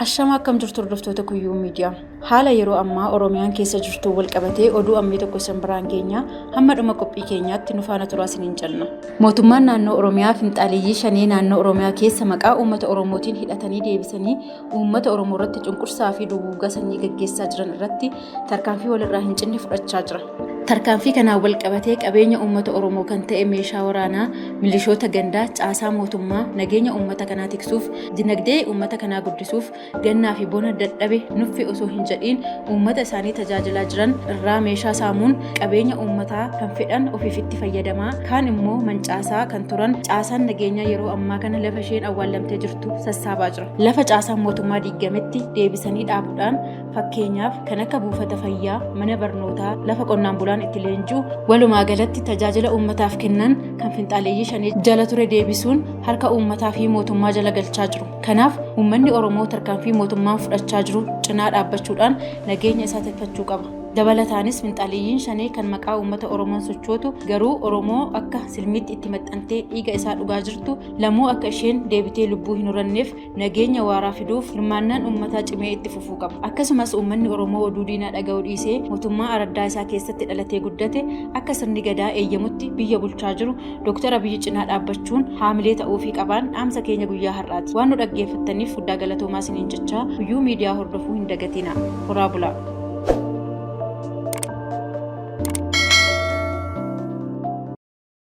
Ashama akkam jirtu hordoftoota Kuyyuu Miidiyaa. Haala yeroo ammaa Oromiyaan keessa jirtu wal qabatee oduu ammee tokko isin biraan keenya hamma dhuma qophii keenyaatti nu faana turaa isiniin jalna. Mootummaan naannoo Oromiyaa finxaaleeyyii shanee naannoo Oromiyaa keessa maqaa uummata Oromootiin hidhatanii deebisanii uummata Oromoo irratti cunqursaa fi duguuggaa sanyii gaggeessaa jiran irratti tarkaanfii walirraa hin cinne fudhachaa jira. Tarkaanfii kanaan wal qabatee qabeenya uummata Oromoo kan ta'e meeshaa waraanaa, milishoota gandaa, caasaa mootummaa, nageenya uummata kanaa tiksuuf, dinagdee uummata kanaa guddisuuf, gannaa fi bona dadhabe nuffi osoo hin jedhiin uummata isaanii tajaajilaa jiran irraa meeshaa saamuun qabeenya uummataa kan fedhan ofiifitti fayyadamaa, kaan immoo mancaasaa kan turan caasaan nageenyaa yeroo ammaa kana lafa isheen awwaalamtee jirtu sassaabaa jira. Lafa caasaan mootummaa diigametti deebisanii dhaabuudhaan fakkeenyaaf kan akka buufata fayyaa, mana barnootaa, lafa qonnaan bulaan itti leenjuu, walumaa galatti tajaajila uummataaf kennan kan finxaaleeyyii shanee jala ture deebisuun harka uummataa fi mootummaa jala galchaa jiru. Kanaaf uummanni Oromoo tarkaanfii mootummaan fudhachaa jiru cinaa dhaabbachuudhaan nageenya isaa tikfachuu qaba. Dabalataanis finxaaleeyyiin shanee kan maqaa uummata Oromoon sochootu garuu Oromoo akka silmiitti itti maxxantee dhiiga isaa dhugaa jirtu lamuu akka isheen deebitee lubbuu hin horanneef nageenya waaraa fiduuf hirmaannaan uummataa cimee itti fufuu qaba. Akkasumas uummanni Oromoo oduu diinaa dhaga'uu dhiisee mootummaa araddaa isaa keessatti dhalatee guddate akka sirni gadaa eeyyamutti biyya bulchaa jiru Dr. Abiyyi cinaa dhaabbachuun haamilee ta'uufii qabaan dhaamsa keenya guyyaa har'aati. Waan nu dhaggeeffattaniif guddaa galatoomaa isiniin jechaa Kuyyuu Miidiyaa hordofuu hin dagatinaa. Horaa bulaa.